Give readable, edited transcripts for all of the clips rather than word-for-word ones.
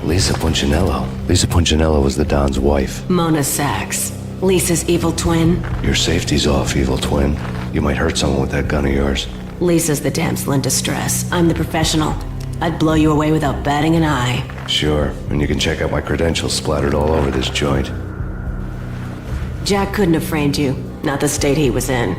Lisa Punchinello. Lisa Punchinello was the Don's wife. Mona Sachs. Lisa's evil twin. Your safety's off, evil twin. You might hurt someone with that gun of yours. Lisa's the damsel in distress. I'm the professional. I'd blow you away without batting an eye. Sure, and you can check out my credentials splattered all over this joint. Jack couldn't have framed you. Not the state he was in.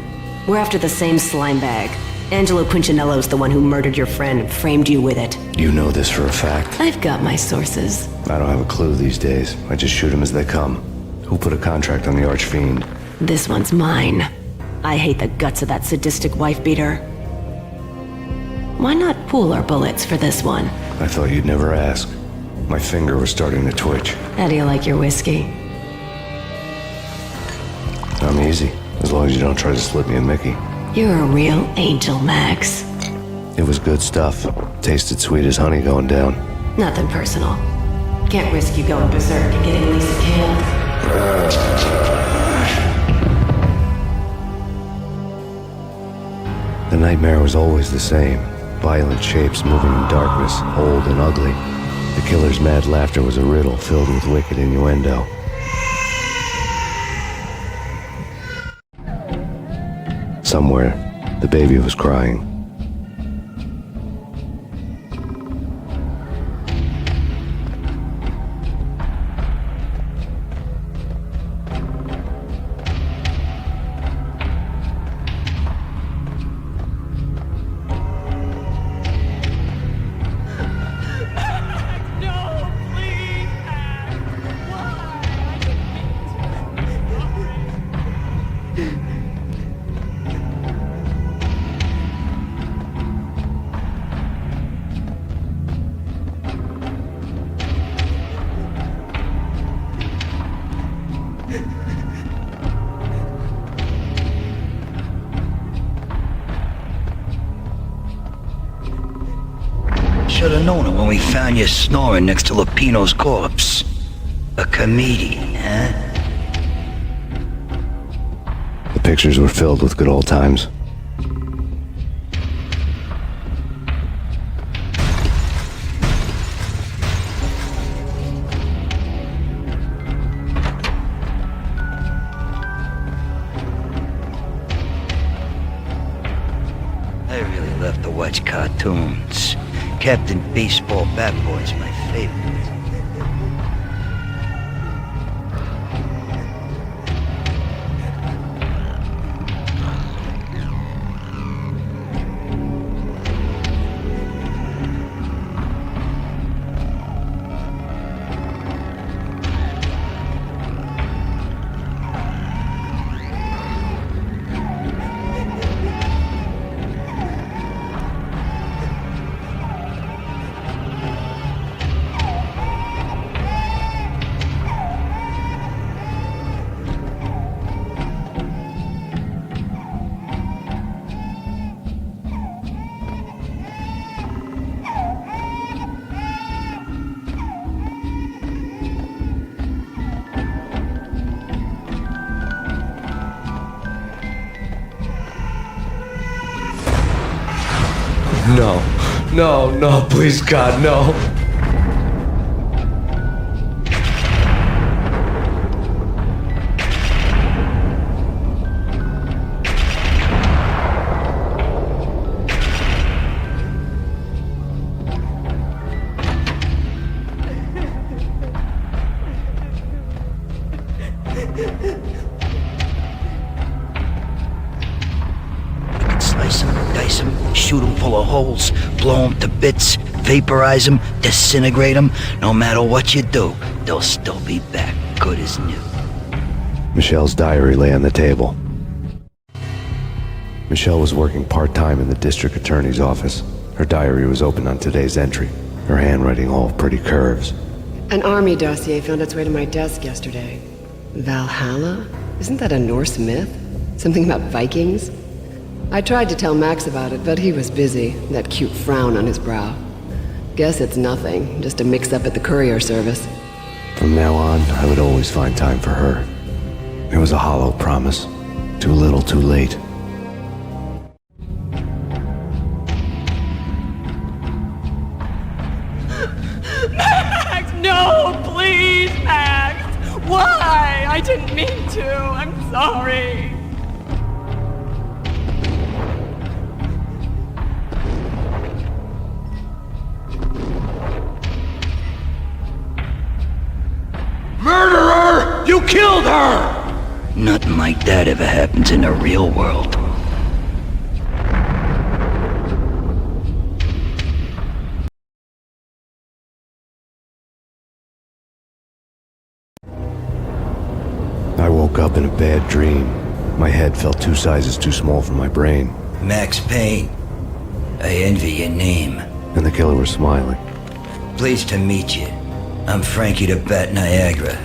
We're after the same slime bag. Angelo Punchinello's the one who murdered your friend and framed you with it. You know this for a fact? I've got my sources. I don't have a clue these days. I just shoot them as they come. Who put a contract on the archfiend? This one's mine. I hate the guts of that sadistic wife-beater. Why not pool our bullets for this one? I thought you'd never ask. My finger was starting to twitch. How do you like your whiskey? I'm easy, as long as you don't try to slip me a Mickey. You're a real angel, Max. It was good stuff. Tasted sweet as honey going down. Nothing personal. Can't risk you going berserk and getting Lisa killed. The nightmare was always the same. Violent shapes moving in darkness, old and ugly. The killer's mad laughter was a riddle filled with wicked innuendo. Somewhere, the baby was crying. Should have known it when we found you snoring next to Lupino's corpse. A comedian, huh? The pictures were filled with good old times. I really love to watch cartoons. Captain Baseball Bat Boy's my favorite. No, no, no, please God, no. Slice them, dice them, shoot them full of holes, blow them to bits, vaporize them, disintegrate them. No matter what you do, they'll still be back, good as new. Michelle's diary lay on the table. Michelle was working part-time in the district attorney's office. Her diary was open on today's entry, her handwriting all pretty curves. An army dossier found its way to my desk yesterday. Valhalla? Isn't that a Norse myth? Something about Vikings? I tried to tell Max about it, but he was busy, that cute frown on his brow. Guess it's nothing, just a mix-up at the courier service. From now on, I would always find time for her. It was a hollow promise. Too little, too late. Max, Why? I didn't mean to. I'm sorry. Murderer! You killed her! Nothing like that ever happens in the real world. I woke up in a bad dream. My head felt 2 sizes too small for my brain. Max Payne. I envy your name. And the killer was smiling. Pleased to meet you. I'm Frankie the Bat Niagara.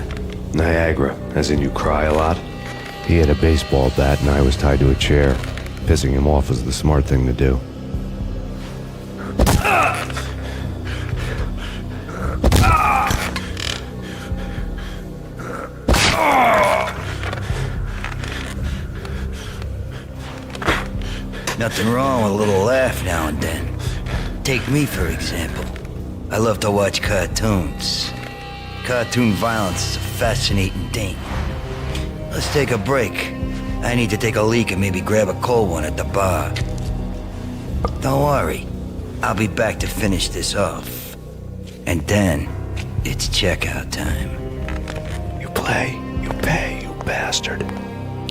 Niagara, as in you cry a lot? He had a baseball bat and I was tied to a chair. Pissing him off was the smart thing to do. Nothing wrong with a little laugh now and then. Take me, for example. I love to watch cartoons. Cartoon violence is a fascinating thing. Let's take a break. I need to take a leak and maybe grab a cold one at the bar. Don't worry. I'll be back to finish this off. And then, it's checkout time. You play, you pay, you bastard.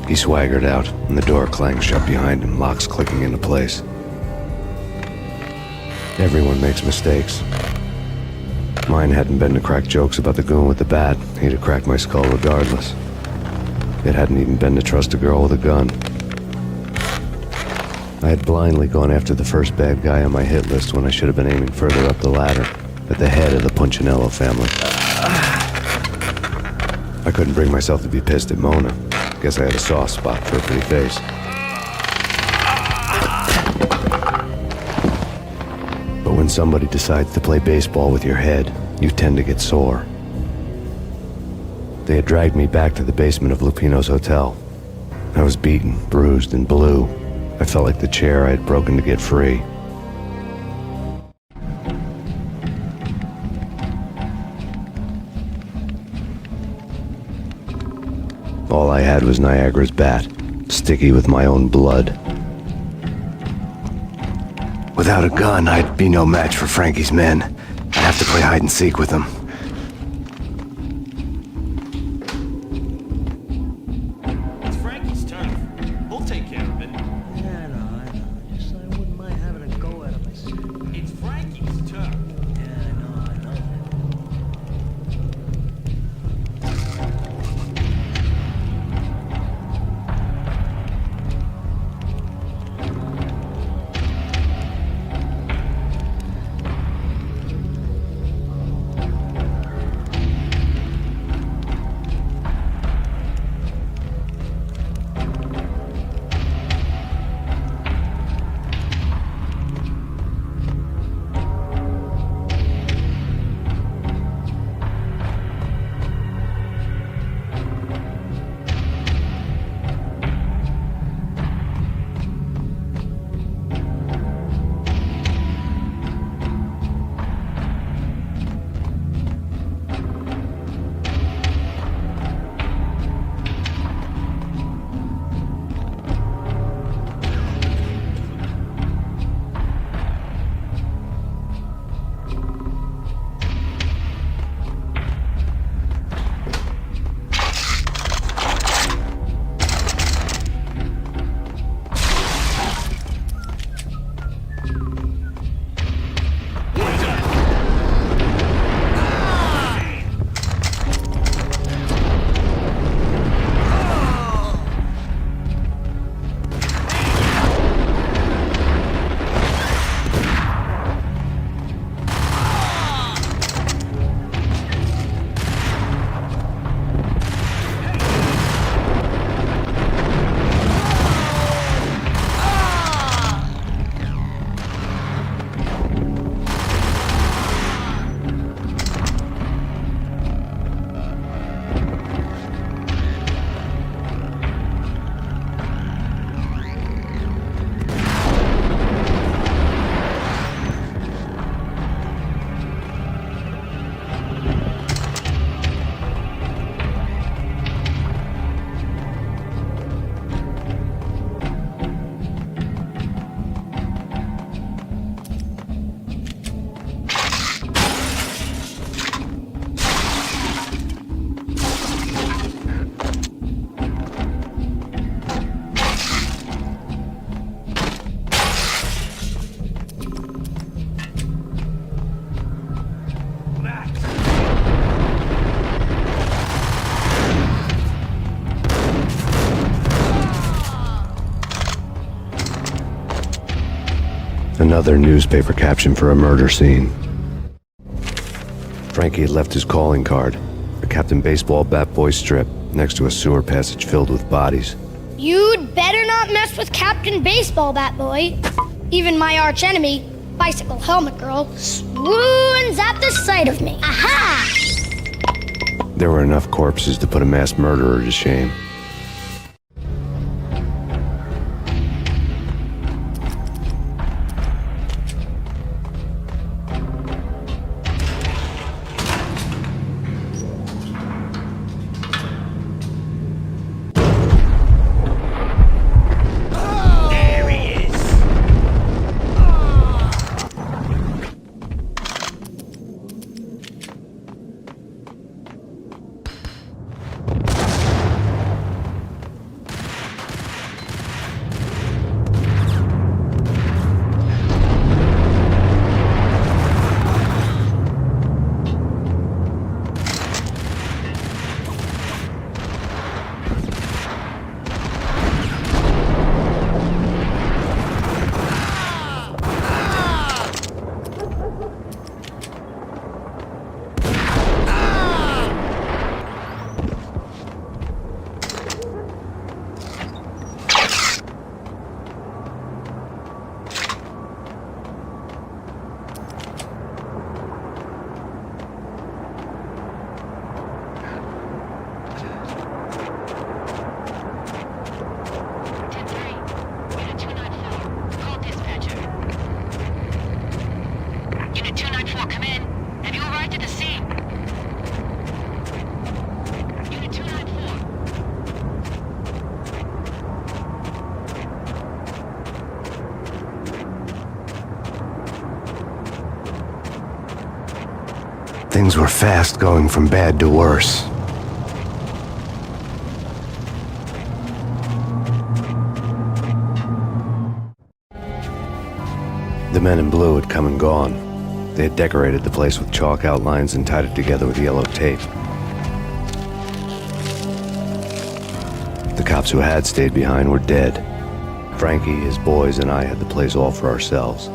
He swaggered out, and the door clanged shut behind him, locks clicking into place. Everyone makes mistakes. Mine hadn't been to crack jokes about the goon with the bat. He'd have cracked my skull regardless. It hadn't even been to trust a girl with a gun. I had blindly gone after the first bad guy on my hit list when I should have been aiming further up the ladder, at the head of the Punchinello family. I couldn't bring myself to be pissed at Mona. Guess I had a soft spot for a pretty face. But when somebody decides to play baseball with your head, you tend to get sore. They had dragged me back to the basement of Lupino's hotel. I was beaten, bruised, and blue. I felt like the chair I had broken to get free. All I had was Niagara's bat, sticky with my own blood. Without a gun, I'd be no match for Frankie's men. I'd have to play hide and seek with them. It's Frankie's turn. We'll take care of it. Yeah, I know. Just I wouldn't mind having a go at it myself. It's Frankie's turn. Yeah, I know. Another newspaper caption for a murder scene. Frankie had left his calling card, a Captain Baseball bat boy strip, next to a sewer passage filled with bodies. You'd better not mess with Captain Baseball Bat Boy. Even my arch enemy, Bicycle Helmet Girl, swoons at the sight of me. Aha! There were enough corpses to put a mass murderer to shame. Things were fast going from bad to worse. The men in blue had come and gone. They had decorated the place with chalk outlines and tied it together with yellow tape. The cops who had stayed behind were dead. Frankie, his boys, and I had the place all for ourselves.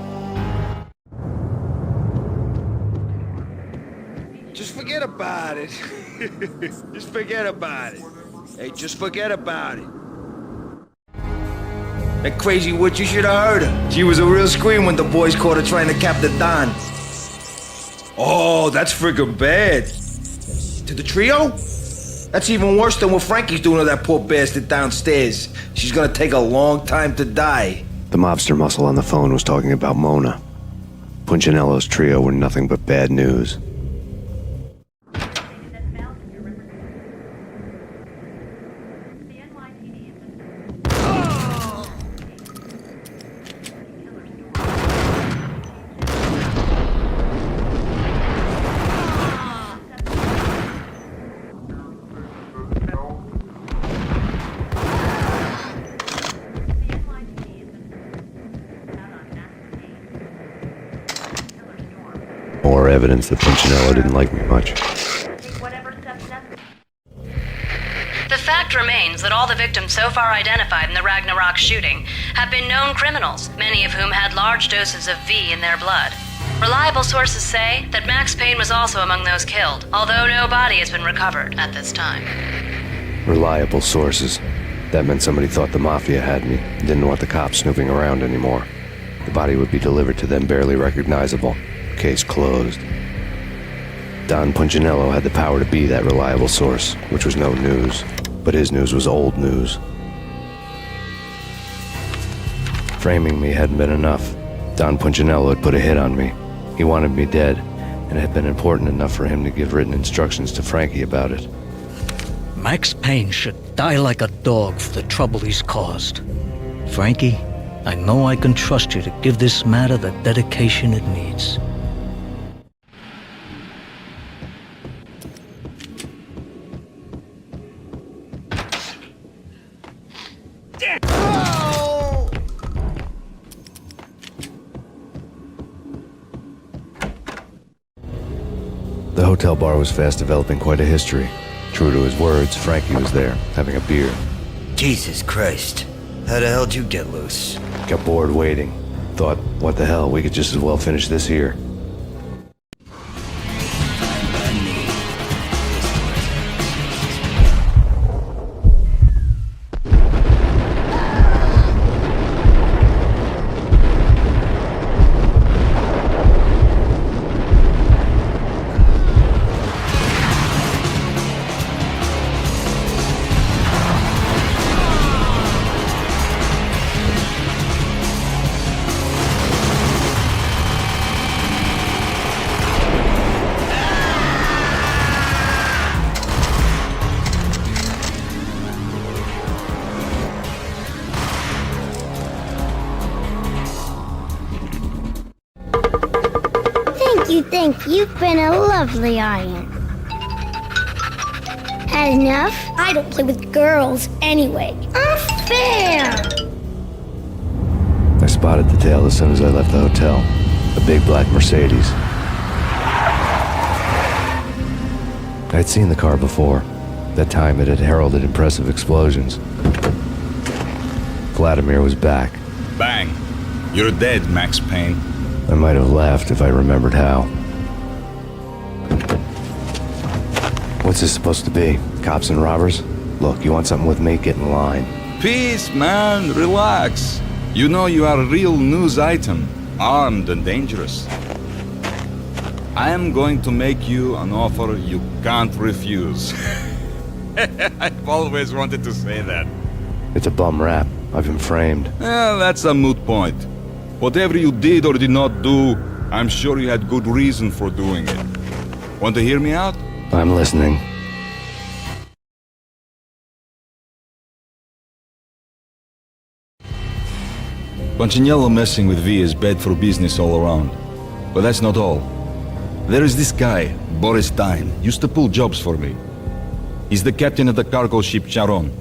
Just forget about it. Just forget about it. Hey, just forget about it. That crazy witch, you should have heard her. She was a real scream when the boys caught her trying to cap the Don. Oh, that's friggin' bad. To the trio? That's even worse than what Frankie's doing to that poor bastard downstairs. She's gonna take a long time to die. The mobster muscle on the phone was talking about Mona. Punchinello's trio were nothing but bad news. More evidence that Punchinello didn't like me much. The fact remains that all the victims so far identified in the Ragnarok shooting have been known criminals, many of whom had large doses of V in their blood. Reliable sources say that Max Payne was also among those killed, although no body has been recovered at this time. Reliable sources. That meant somebody thought the Mafia had me, didn't want the cops snooping around anymore. The body would be delivered to them barely recognizable. Case closed. Don Punchinello had the power to be that reliable source, which was no news. But his news was old news. Framing me hadn't been enough. Don Punchinello had put a hit on me. He wanted me dead, and it had been important enough for him to give written instructions to Frankie about it. Max Payne should die like a dog for the trouble he's caused. Frankie, I know I can trust you to give this matter the dedication it needs. The hotel bar was fast developing quite a history. True to his words, Frankie was there, having a beer. Jesus Christ. How the hell did you get loose? Got bored waiting. Thought, what the hell, we could just as well finish this here. Thank you. You've been a lovely audience. Had enough? I don't play with girls anyway. Unfair! I spotted the tail as soon as I left the hotel. A big black Mercedes. I'd seen the car before. That time it had heralded impressive explosions. Vladimir was back. Bang. You're dead, Max Payne. I might have laughed if I remembered how. What's this supposed to be? Cops and robbers? Look, you want something with me? Get in line. Peace, man. Relax. You know you are a real news item. Armed and dangerous. I am going to make you an offer you can't refuse. I've always wanted to say that. It's a bum rap. I've been framed. Well, that's a moot point. Whatever you did or did not do, I'm sure you had good reason for doing it. Want to hear me out? I'm listening. Punchinello messing with V is bad for business all around. But that's not all. There is this guy, Boris Dine, used to pull jobs for me. He's the captain of the cargo ship Charon.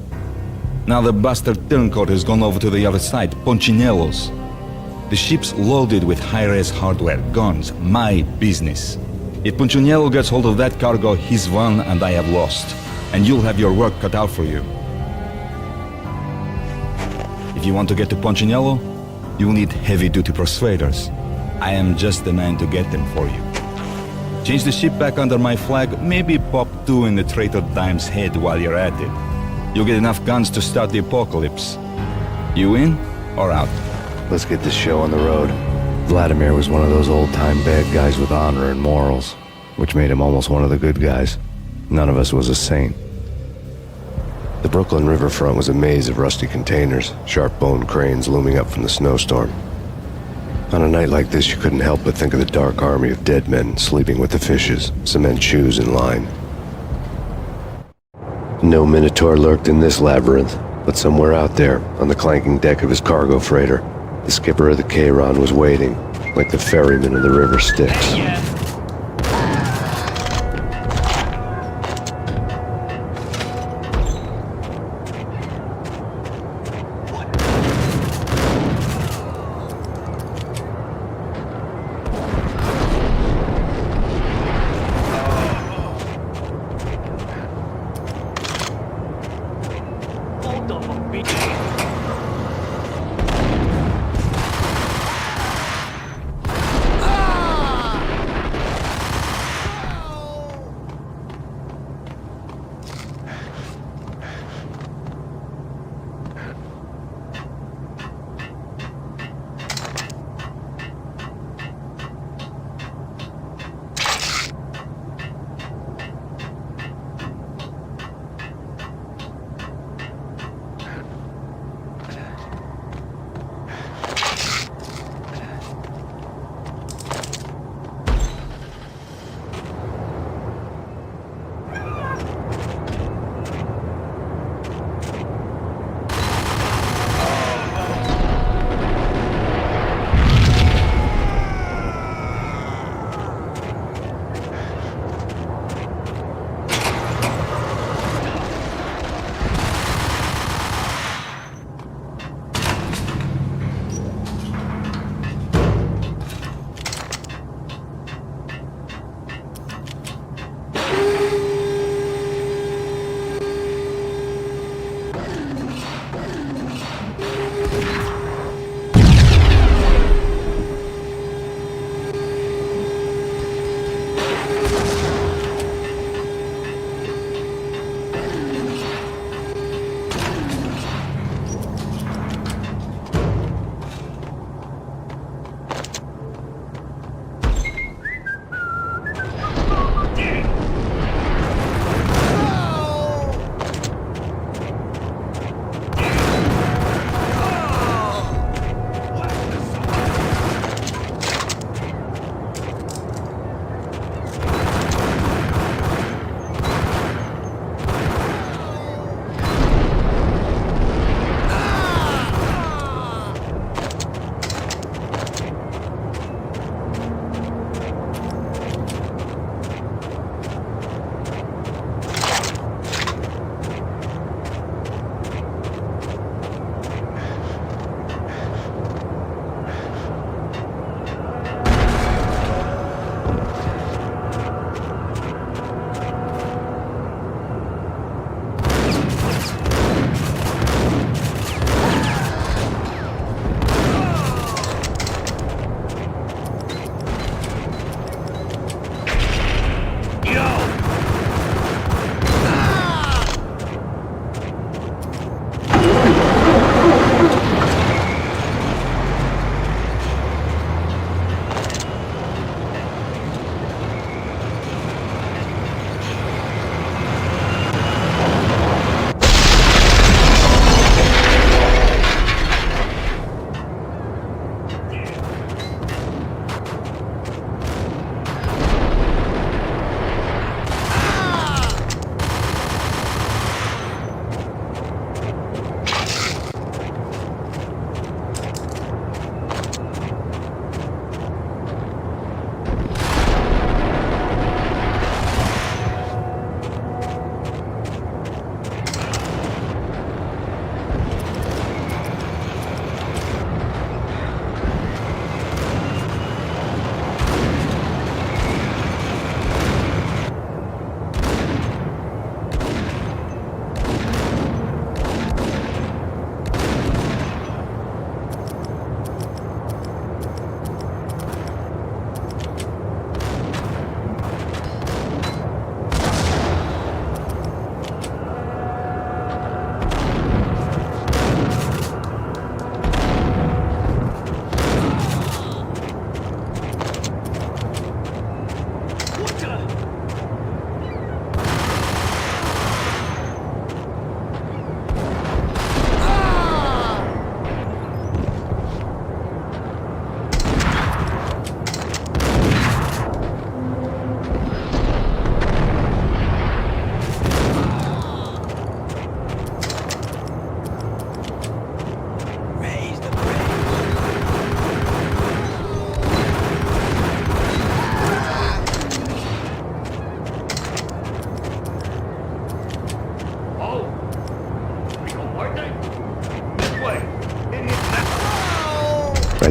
Now the bastard turncoat has gone over to the other side, Punchinello's. The ship's loaded with high-res hardware, guns, my business. If Punchinello gets hold of that cargo, he's won and I have lost. And you'll have your work cut out for you. If you want to get to Punchinello, you'll need heavy-duty persuaders. I am just the man to get them for you. Change the ship back under my flag, maybe pop 2 in the traitor Dime's head while you're at it. You'll get enough guns to start the apocalypse. You in or out? Let's get this show on the road. Vladimir was one of those old-time bad guys with honor and morals, which made him almost one of the good guys. None of us was a saint. The Brooklyn riverfront was a maze of rusty containers, sharp-boned cranes looming up from the snowstorm. On a night like this, you couldn't help but think of the dark army of dead men sleeping with the fishes, cement shoes in line. No Minotaur lurked in this labyrinth, but somewhere out there, on the clanking deck of his cargo freighter, the skipper of the Chiron was waiting, like the ferryman of the river Styx.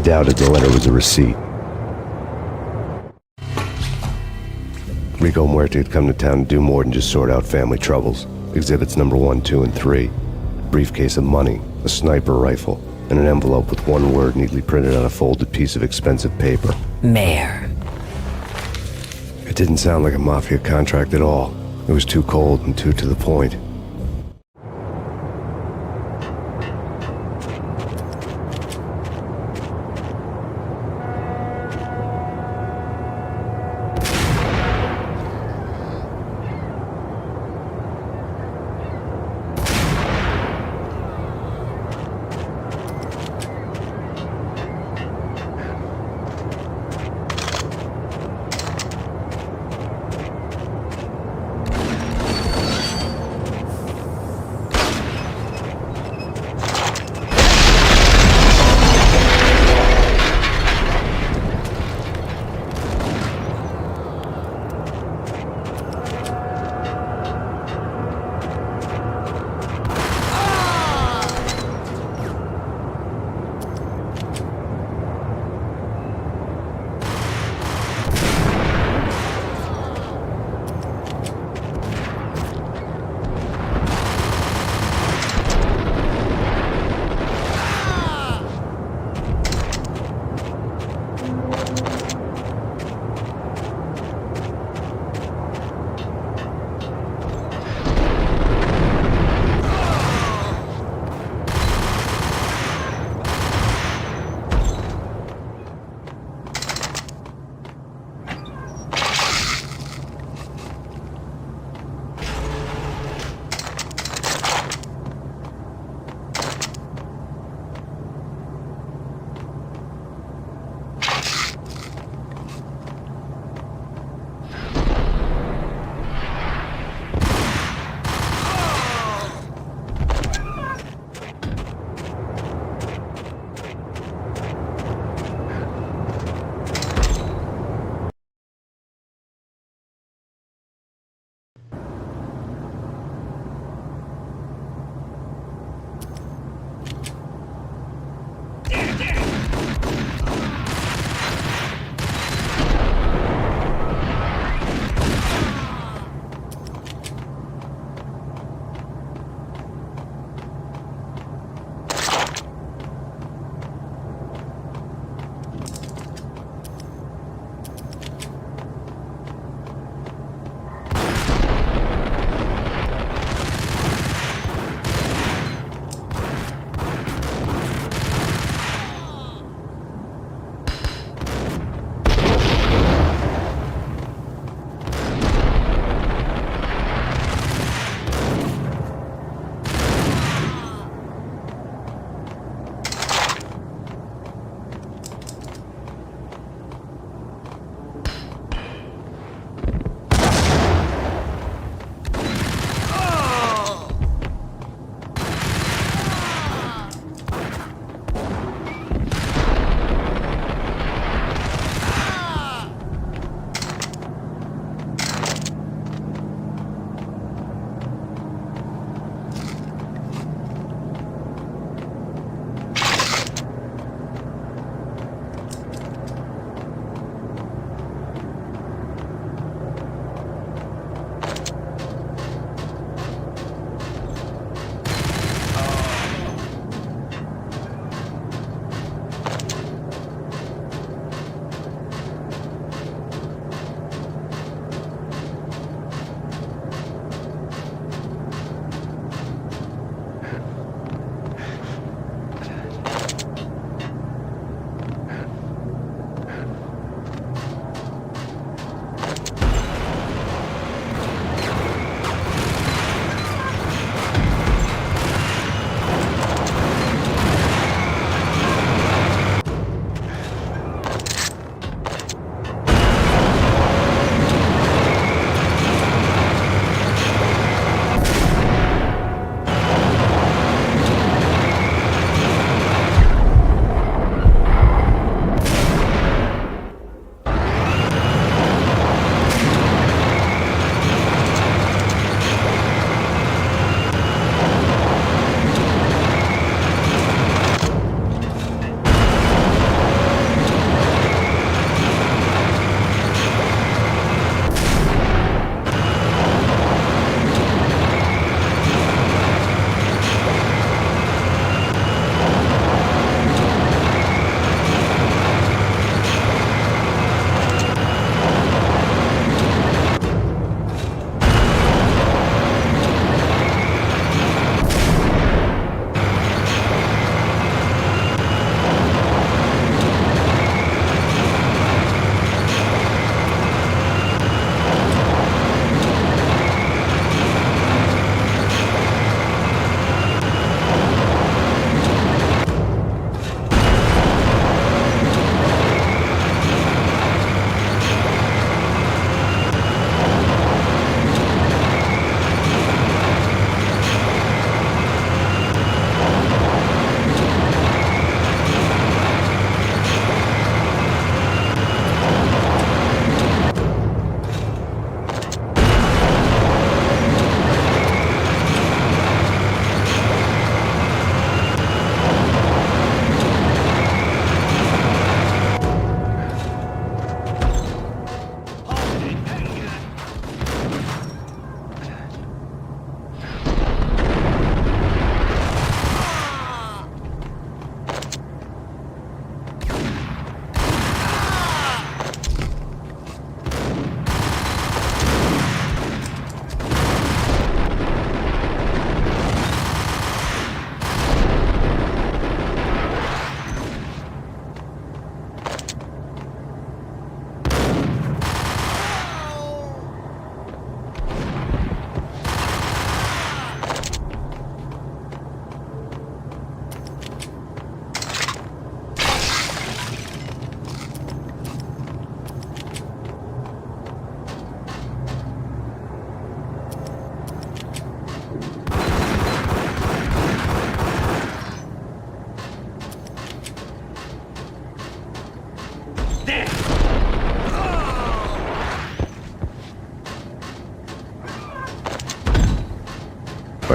doubted the letter was a receipt. Rico Muerte had come to town to do more than just sort out family troubles. Exhibits number 1, 2, and 3. A briefcase of money, a sniper rifle, and an envelope with one word neatly printed on a folded piece of expensive paper. Mayor. It didn't sound like a mafia contract at all. It was too cold and too to the point.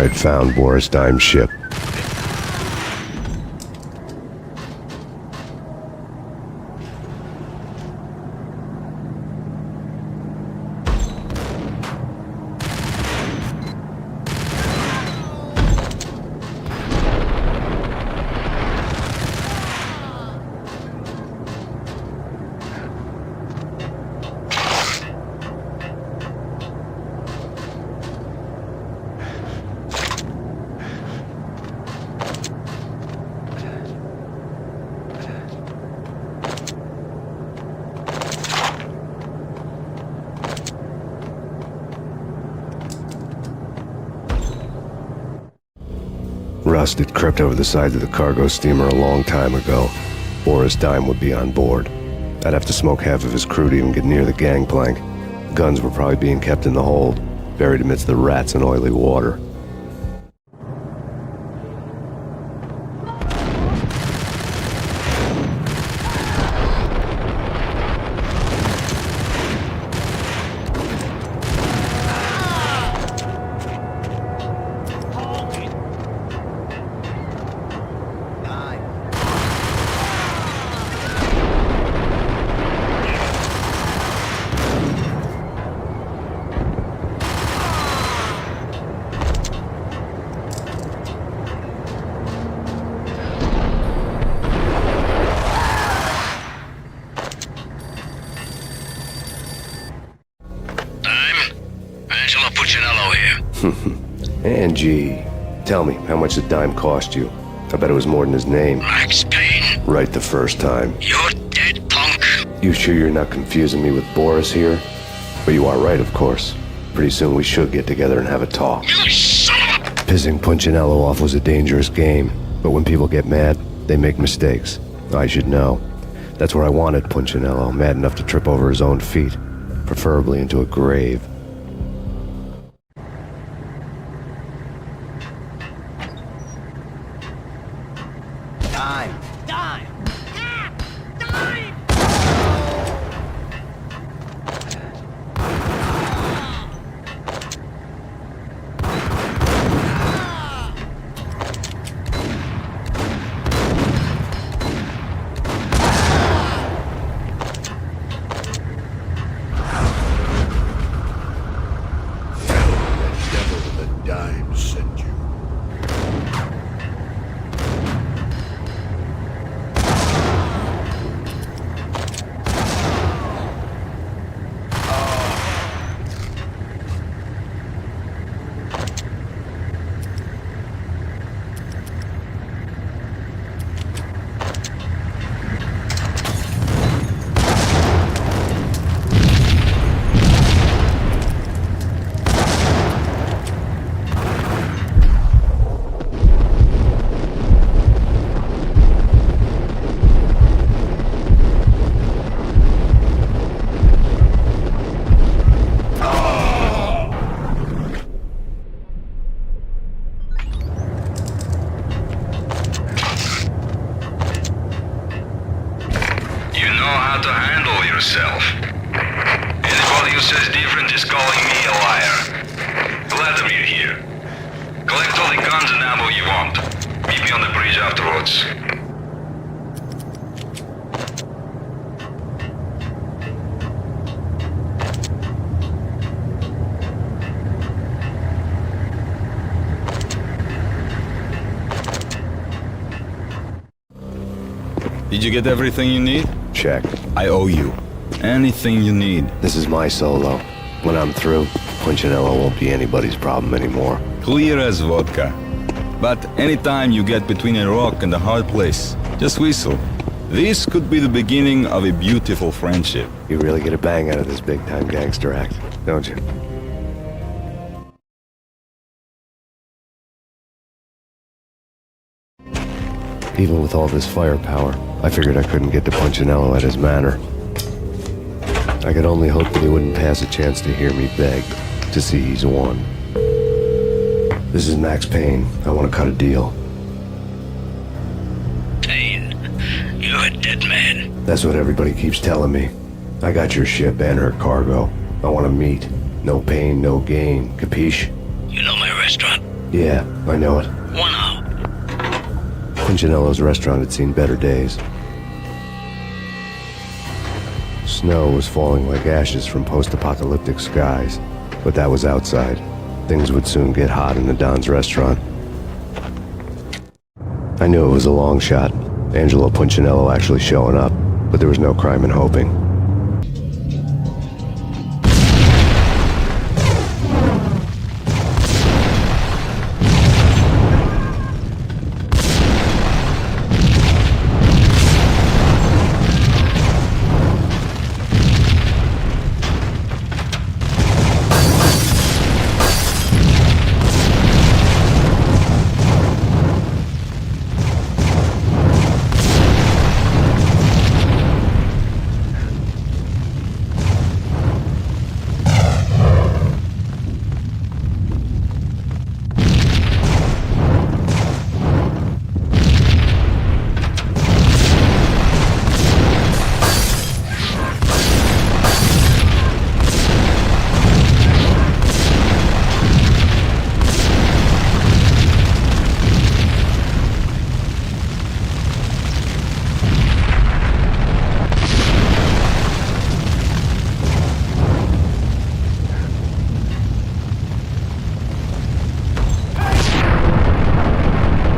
I had found Boris Dime's ship. Rust had crept over the sides of the cargo steamer a long time ago. Boris Dime would be on board. I'd have to smoke half of his crew to even get near the gangplank. Guns were probably being kept in the hold, buried amidst the rats and oily water. Angie, tell me, how much did Dime cost you? I bet it was more than his name. Max Payne. Right the first time. You're dead, punk. You sure you're not confusing me with Boris here? But you are right, of course. Pretty soon we should get together and have a talk. You son of a... Pissing Punchinello off was a dangerous game, but when people get mad, they make mistakes. I should know. That's where I wanted Punchinello, mad enough to trip over his own feet, preferably into a grave. Anybody who says different is calling me a liar. Vladimir here. Collect all the guns and ammo you want. Meet me on the bridge afterwards. Did you get everything you need? Check. I owe you. Anything you need. This is my solo. When I'm through, Punchinello won't be anybody's problem anymore. Clear as vodka. But anytime you get between a rock and a hard place, just whistle. This could be the beginning of a beautiful friendship. You really get a bang out of this big-time gangster act, don't you? Even with all this firepower, I figured I couldn't get to Punchinello at his manor. I could only hope that he wouldn't pass a chance to hear me beg, to see he's won. This is Max Payne. I want to cut a deal. Payne, you're a dead man. That's what everybody keeps telling me. I got your ship and her cargo. I want to meet. No pain, no gain. Capiche? You know my restaurant? Yeah, I know it. 1 hour. Punchinello's restaurant had seen better days. Snow was falling like ashes from post-apocalyptic skies, but that was outside. Things would soon get hot in the Don's restaurant. I knew it was a long shot, Angelo Punchinello actually showing up, but there was no crime in hoping.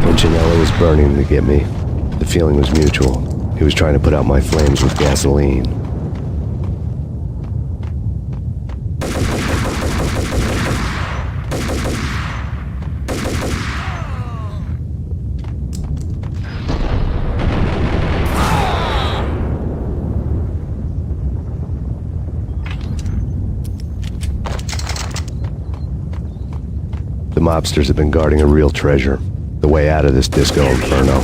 Punchinello was burning to get me. The feeling was mutual. He was trying to put out my flames with gasoline. The mobsters have been guarding a real treasure. The way out of this disco inferno.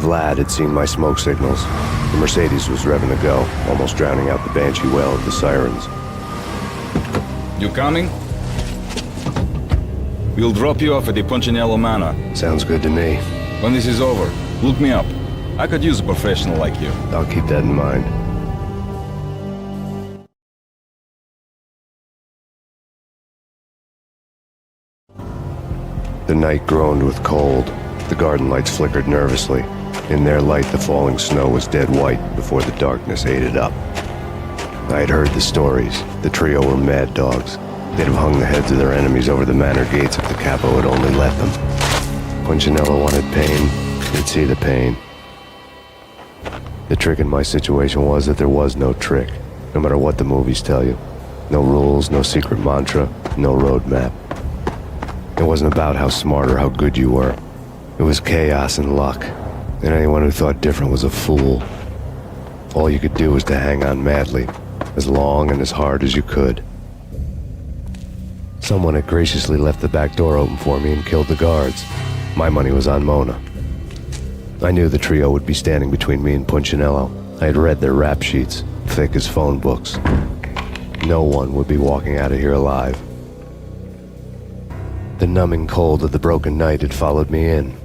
Vlad had seen my smoke signals. The Mercedes was revving to go, almost drowning out the banshee wail of the sirens. You coming? We'll drop you off at the Punchinello Manor. Sounds good to me. When this is over, look me up. I could use a professional like you. I'll keep that in mind. The night groaned with cold. The garden lights flickered nervously. In their light, the falling snow was dead white before the darkness ate it up. I had heard the stories. The trio were mad dogs. They'd have hung the heads of their enemies over the manor gates if the capo had only let them. Punchinello wanted pain. He'd see the pain. The trick in my situation was that there was no trick, no matter what the movies tell you. No rules, no secret mantra, no roadmap. It wasn't about how smart or how good you were. It was chaos and luck, and anyone who thought different was a fool. All you could do was to hang on madly, as long and as hard as you could. Someone had graciously left the back door open for me and killed the guards. My money was on Mona. I knew the trio would be standing between me and Punchinello. I had read their rap sheets, thick as phone books. No one would be walking out of here alive. The numbing cold of the broken night had followed me in.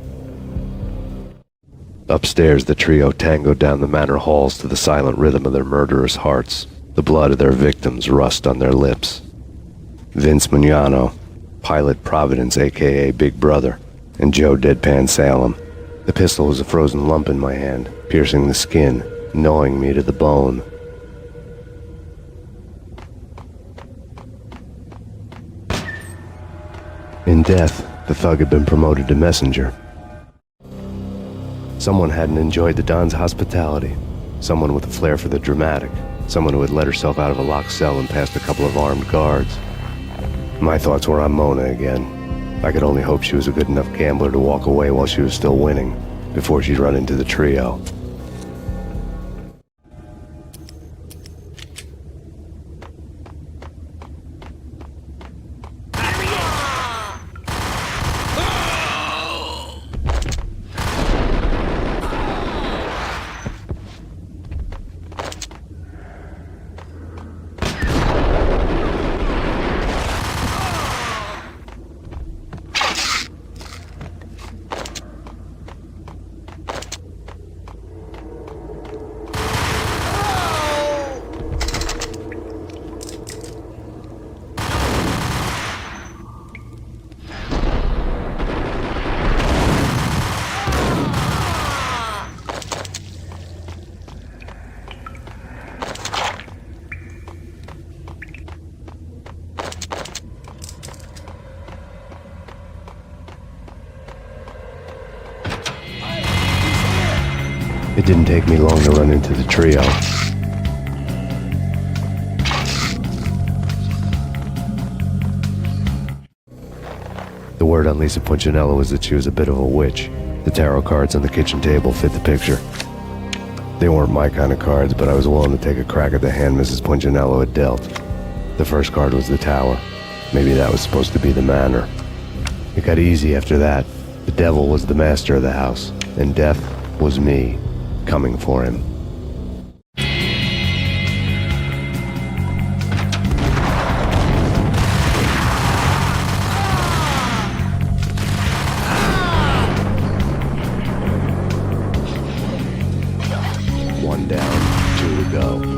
Upstairs, the trio tangoed down the manor halls to the silent rhythm of their murderous hearts, the blood of their victims rust on their lips. Vince Mignano, Pilot Providence, a.k.a. Big Brother, and Joe Deadpan Salem. The pistol was a frozen lump in my hand, piercing the skin, gnawing me to the bone. In death, the thug had been promoted to messenger. Someone hadn't enjoyed the Don's hospitality. Someone with a flair for the dramatic. Someone who had let herself out of a locked cell and past a couple of armed guards. My thoughts were on Mona again. I could only hope she was a good enough gambler to walk away while she was still winning, before she'd run into the trio. It didn't take me long to run into the trio. The word on Lisa Punchinello was that she was a bit of a witch. The tarot cards on the kitchen table fit the picture. They weren't my kind of cards, but I was willing to take a crack at the hand Mrs. Punchinello had dealt. The first card was the Tower. Maybe that was supposed to be the Manor. It got easy after that. The devil was the master of the house, and death was me, coming for him. One down, two to go.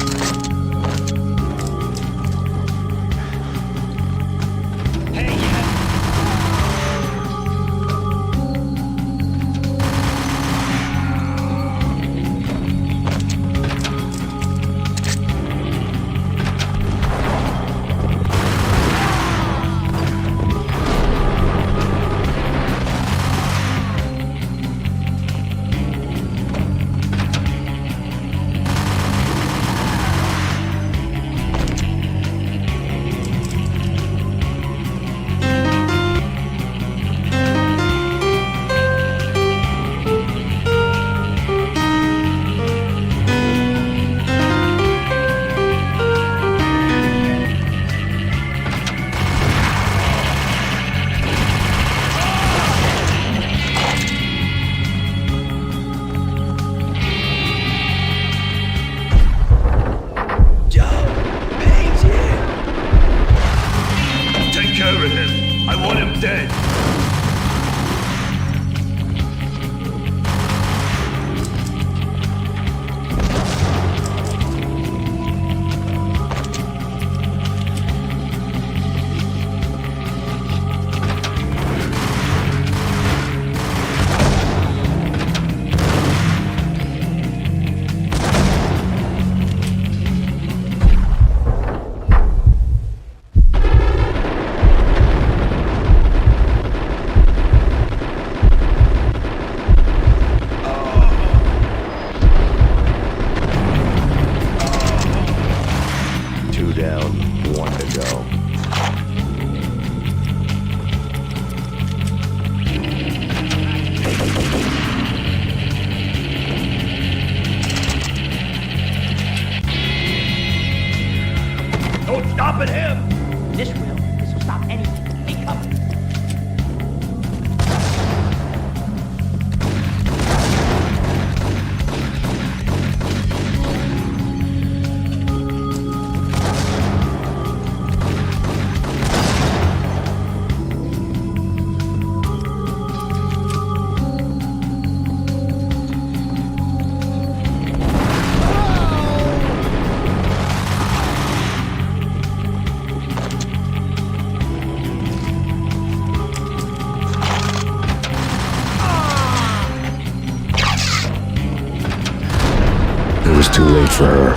Too late for her.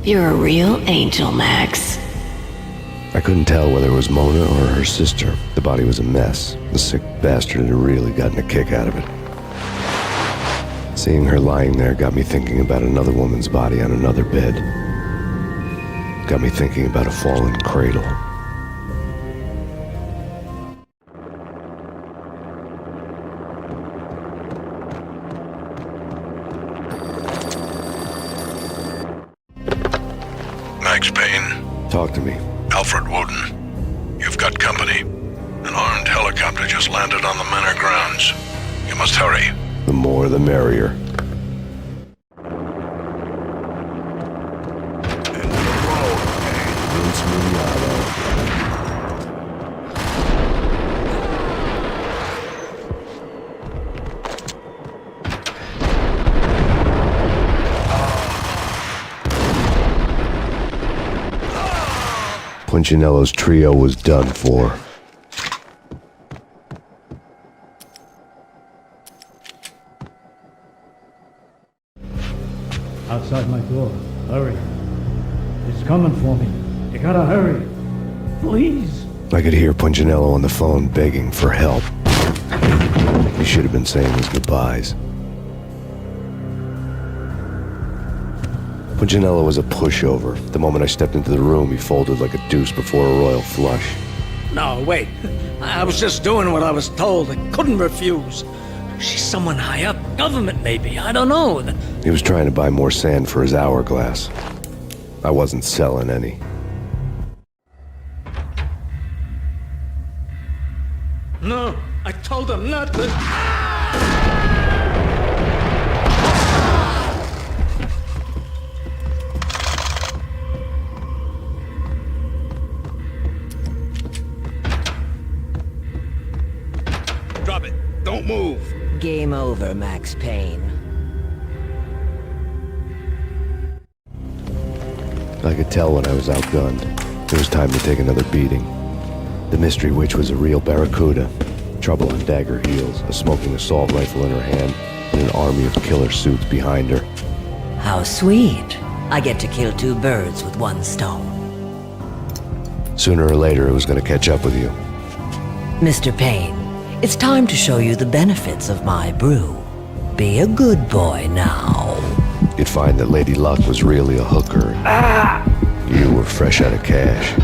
You're a real angel, Max. I couldn't tell whether it was Mona or her sister. The body was a mess. The sick bastard had really gotten a kick out of it. Seeing her lying there got me thinking about another woman's body on another bed. Got me thinking about a fallen cradle. Max Payne. Talk to me. Alfred Woden. You've got company. An armed helicopter just landed on the manor grounds. You must hurry. The more the merrier. Punchinello's trio was done for. Outside my door. Hurry. It's coming for me. You gotta hurry. Please. I could hear Punchinello on the phone begging for help. He should have been saying his goodbyes. Punchinello was a pushover. The moment I stepped into the room, he folded like a deuce before a royal flush. No, wait. I was just doing what I was told. I couldn't refuse. She's someone high up. Government, maybe. I don't know. He was trying to buy more sand for his hourglass. I wasn't selling any. No, I told him not to. Drop it. Don't move. Game over, Max Payne. I could tell when I was outgunned. It was time to take another beating. The mystery witch was a real barracuda. Trouble on dagger heels, a smoking assault rifle in her hand, and an army of killer suits behind her. How sweet. I get to kill two birds with one stone. Sooner or later, it was going to catch up with you. Mr. Payne, it's time to show you the benefits of my brew. Be a good boy now. You'd find that Lady Luck was really a hooker. You were fresh out of cash.